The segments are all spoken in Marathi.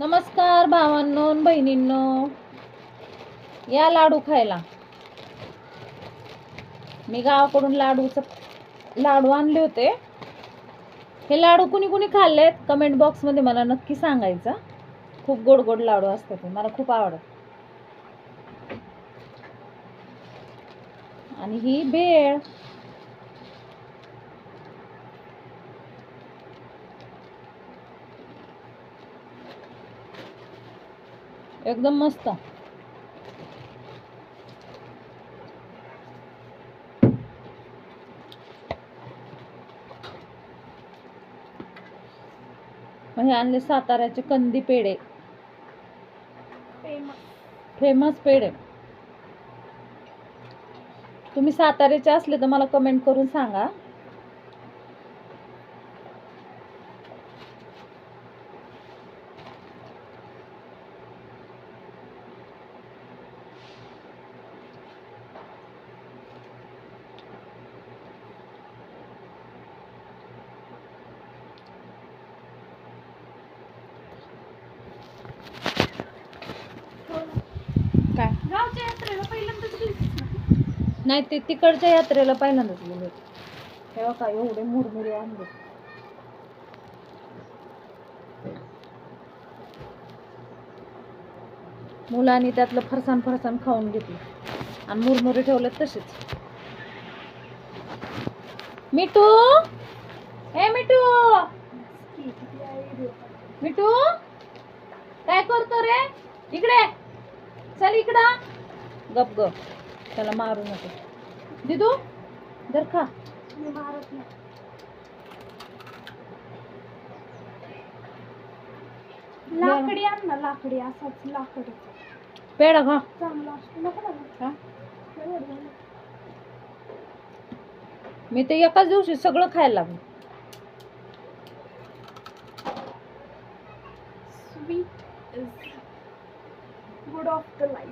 नमस्कार भावांनो आणि बहिणींनो, या लाडू खायला. मी गावाकडून लाडू आणले होते. हे लाडू कुणी कुणी खाल्लेत कमेंट बॉक्स मध्ये मला नक्की सांगायचं. खूप गोड गोड लाडू असतात, ते मला खूप आवडतात. आणि ही भेळ एकदम मस्त. हे आणले साताऱ्याचे कंदी पेढे, फेमस पेढे. तुम्ही साताऱ्याचे असले तर मला कमेंट करून सांगा. काय गावच्या यात्रेला पहिल्यांदाच गेलतीस ना? नाही, ते तिकडच्या यात्रेला पहिल्यांदाच गेले. तेव्हा काय एवढे मुरमुरे आणले. मुलांनी त्यातलं फरसाण फरसाण खाऊन घेतलं आणि मुरमुरे ठेवले तसेच. मिठू, हे मिठू, मिठू काय करतो रे? इकडे चल, इकडं. गप गप, त्याला मारू नको. दिदू जर खा. मी मारत नाही. लाकडी आण ना, लाकडी असाच लाकडी पेढा खा. चांगला असतो. नको ना खा. एवढं. मी ते एकाच दिवशी सगळं खायला लागलो. Sweet is good of the life.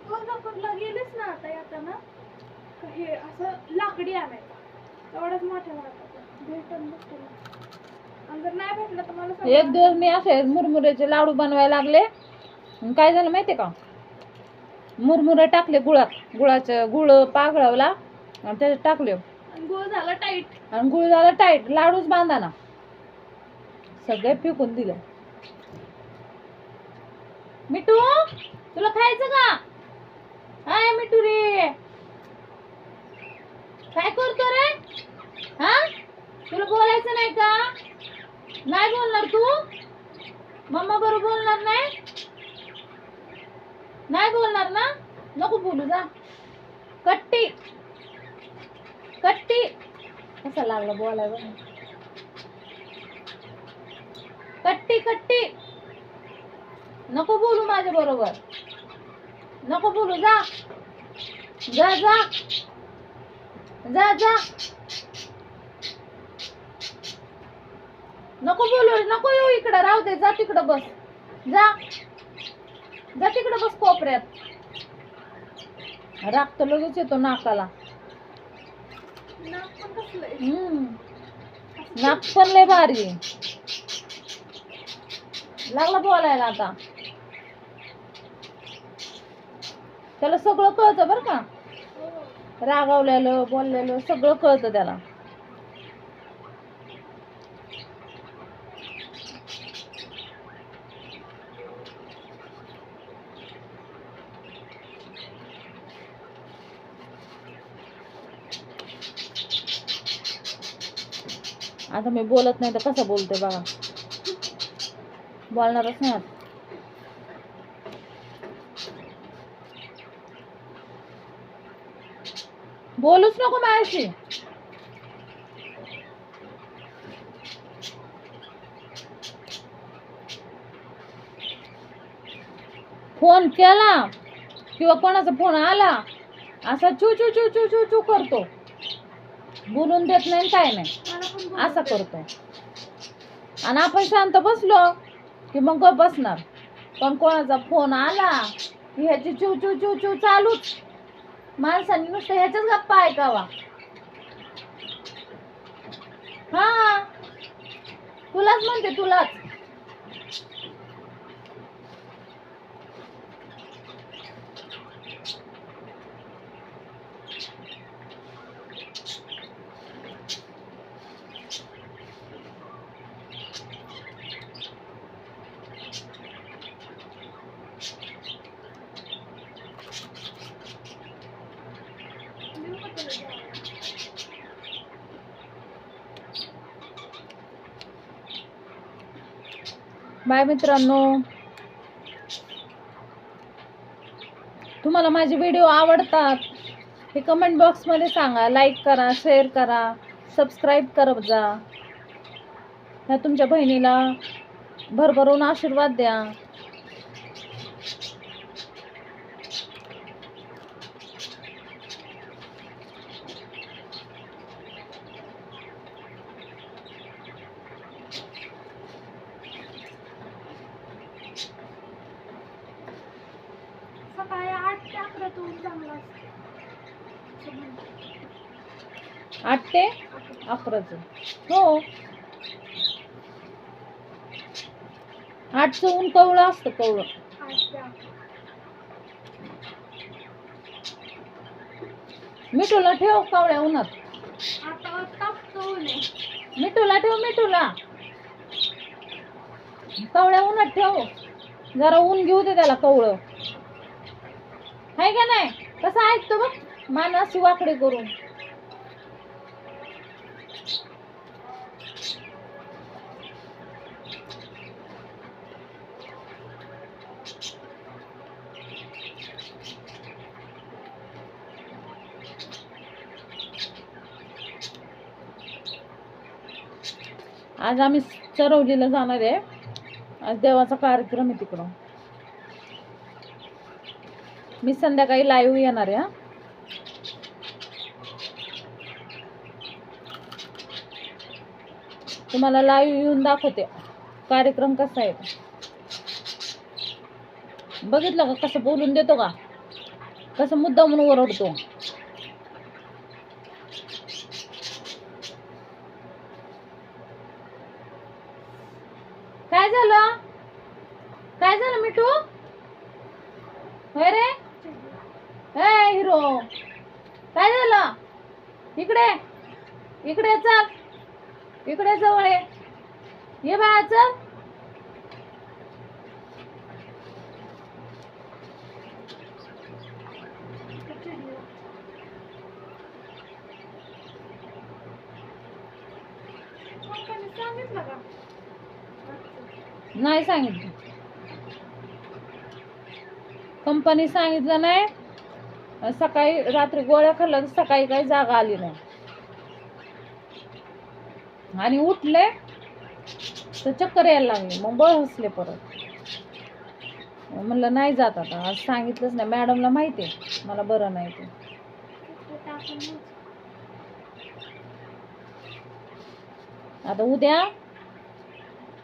कोल्हापूरला गेलेस ना आता येताना, हे असं लाकडी आणायचं. तेवढंच मोठ्या भेटून बघतो. आणि जर नाही भेटलं तर मला सांग. एक दिवस मी असे मुरमुऱ्याचे लाडू बनवायला लागले. काय झालं माहितीये का? मुरमुरे टाकले गुळ पाघळवला आणि त्याच्यात टाकले आणि गुळ झाला टाईट. आणि गुळ झाला टाईट. लाडूच बांधाना, सगळे फेकून दिले. मिठू, तुला खायचं का? हाय मिठू रे, काय करतो रे? हा, तुला बोलायचं नाही का? नाही बोलणार तू? मम्मा बरोबर बोलणार नाही? नाही बोलणार ना? नको बोलू, जा. कट्टी कट्टी कसा लागला बोलायला? कट्टी कट्टी, नको बोलू माझ्या बरोबर, नको बोलू. जा जा जा जा जा, नको बोलू, नको येऊ इकडं. राहू दे, जा तिकडं बस. जा जा तिकडं बस कोपऱ्यात. राग तर लगेच येतो नाकाला. नाक पण कसलंय. नाक पण लय भारी लागला बोलायला आता. त्याला सगळं कळतं बरं का, रागावलेलं बोललेलं सगळं कळतं त्याला. आता मी बोलत नाही तर कसं बोलते बघा. बोलणारच नाही आता. बोलूच नको माझ्याशी. फोन केला किंवा कोणाचा फोन आला असा चू चू चू चू चू चू करतो. बोलून देत नाही, काय नाही, असं करतो. आणि आपण शांत बसलो की मग गप बसणार. पण कोणाचा फोन आला की ह्याची चू चू चू चू चालूच. माणसांनी नुसतं ह्याच्याच गप्पा ऐकावा. हा, तुलाच म्हणते, तुलाच. देऊ का तुला जेवायला? बाय मित्रांनो, तुम्हाला माझे व्हिडिओ आवडतात हे कमेंट बॉक्समध्ये सांगा. लाईक करा, शेअर करा, सबस्क्राईब करत जा. ह्या तुमच्या बहिणीला भरभरून आशीर्वाद द्या. सकाळी 8 ते 11 तून चांगला असतं. 8 ते 11. हो, 8चं ऊन कवळं असतं, कवळं. 8 ते 11. मिठूला ठेव कवळ्या उन्हात. आता तापतो नाही. मिठूला ठेव, मिठूला कवळ्या उन्हात ठेव. जरा ऊन घेऊ दे त्याला कवळं. हाय का नाही? कसं ऐकतो बघ, मान अशी वाकडी करून. आज आम्ही चरवलीला जाणार आहे. आज देवाचा कार्यक्रम आहे तिकडं. मी संध्याकाळी लाईव्ह येणार आहे. तुम्हाला लाईव्ह येऊन दाखवते कार्यक्रम कसा आहे. बघितलं का कसं बोलून देतो का, कसं मुद्दा म्हणून ओरडतो. काय झालं, काय झालं मिठू? होय रे, हे हिरो, काय झालं? इकडे, इकडे चल, इकडे जवळ ये बाळा, चल. सांगितलं का? नाही सांगितलं, कंपनी सांगितलं नाही. सकाळी रात्री गोळ्या खाल्ल्या तर सकाळी काही जागा आली नाही आणि उठले तर चक्कर यायला लागली. मग बसले परत. म्हणलं नाही जात आता, आज सांगितलंच नाही. मॅडमला माहिती आहे मला बरं नाही ते. आता उद्या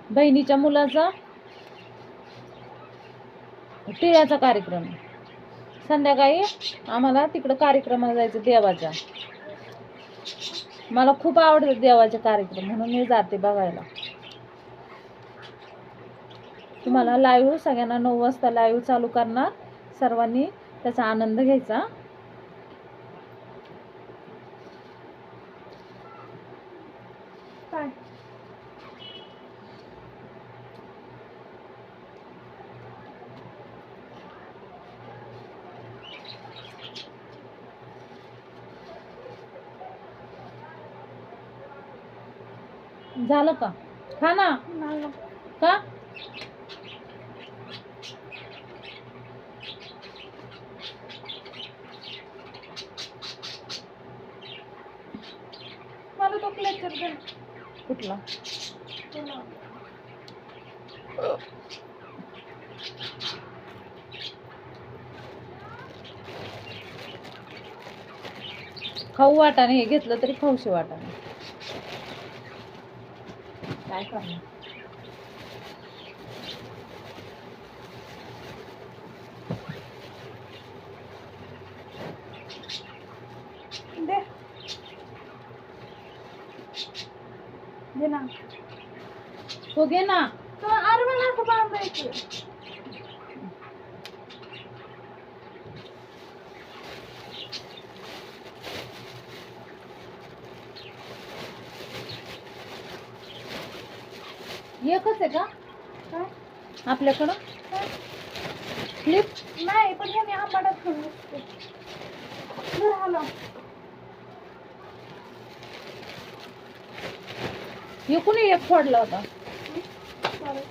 बहिणीच्या मुलाचा टिळ्याचा कार्यक्रम आहे. संध्याकाळी आम्हाला तिकडं कार्यक्रमाला जायचं देवाच्या. मला खूप आवडतात देवाचे कार्यक्रम, म्हणून मी जाते बघायला. तुम्हाला लाईव्ह सगळ्यांना 9 वाजता लाईव्ह चालू करणार. सर्वांनी त्याचा आनंद घ्यायचा. काय झालं का? खा ना. नाही का? मला तो क्लेचर दे. कुठला? तुला खाऊ वाटाने हे घेतलं तरी खाऊशी वाटाने. काय करणार? दे दे ना. तो घे ना. तर अरे मला असं बांधायचं. एकच आहे का काय आपल्याकडं काय क्लिप? नाही, पण ह्याने आंबाडात घेऊन बसते. बरं हाला. हे कुणी एक फोडला होता? Sorry.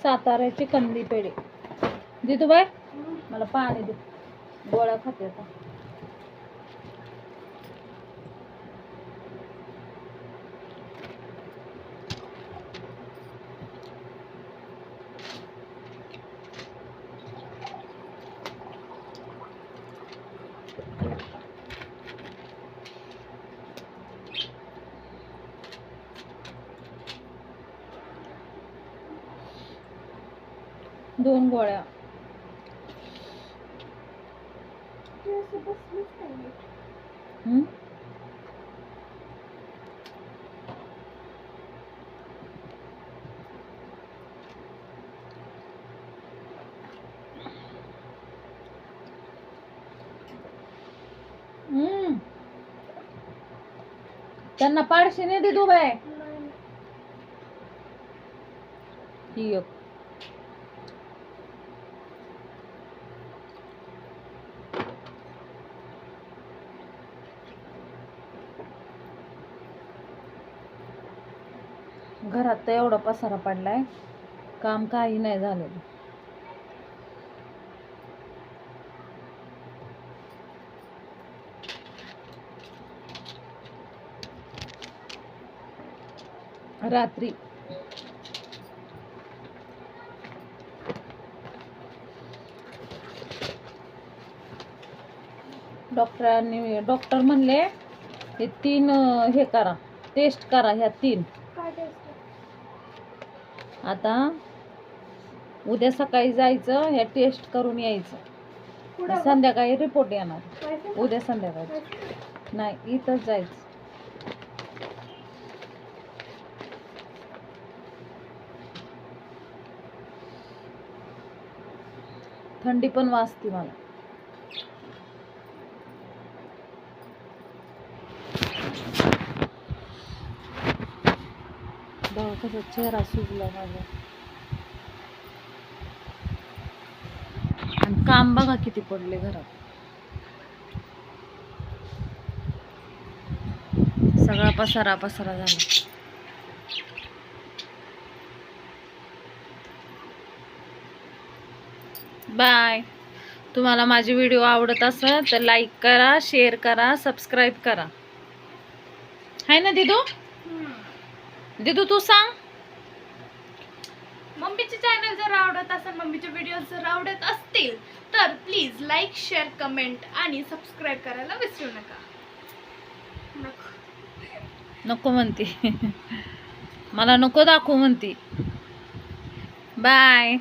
साताऱ्याची कंदी पेढे दे तू बाय. मला पाणी दे, गोळ्या खाते आता. दोन गोळ्या. ते असं बसलीच नाही. हम्म? हम्म. त्यांना पाडशी नाही दे तू बाय. नाही. ही एक. घरात तर एवढा पसारा पडलाय, काम काही नाही झालेलं. रात्री डॉक्टर म्हणले हे 3 हे करा, टेस्ट करा ह्या 3. काय टेस्ट? आता उद्या सकाळी जायचं, ह्या टेस्ट करून यायचं. पुढं संध्याकाळी रिपोर्ट येणार. पैसे उद्या संध्याकाळी पैसे? नाही, इथंच जायचं. थंडी पण वाजते मला. बघा कसा चेहरा सुजला माझा. आणि काम बघा किती पडले घरात. सगळा पसारा झाला. बाय. तुम्हाला माझे व्हिडिओ आवडत असेल तर लाईक करा, शेअर करा, सबस्क्राईब करा. हाय ना दिदू? दिदू तू सांग. मम्मीचे चॅनल जर आवडत असेल, मम्मीचे व्हिडिओ जर आवडत असतील तर प्लीज लाईक, शेअर, कमेंट आणि सबस्क्राईब करायला विसरू नका. नको म्हणते. मला नको दाखवू म्हणते. बाय.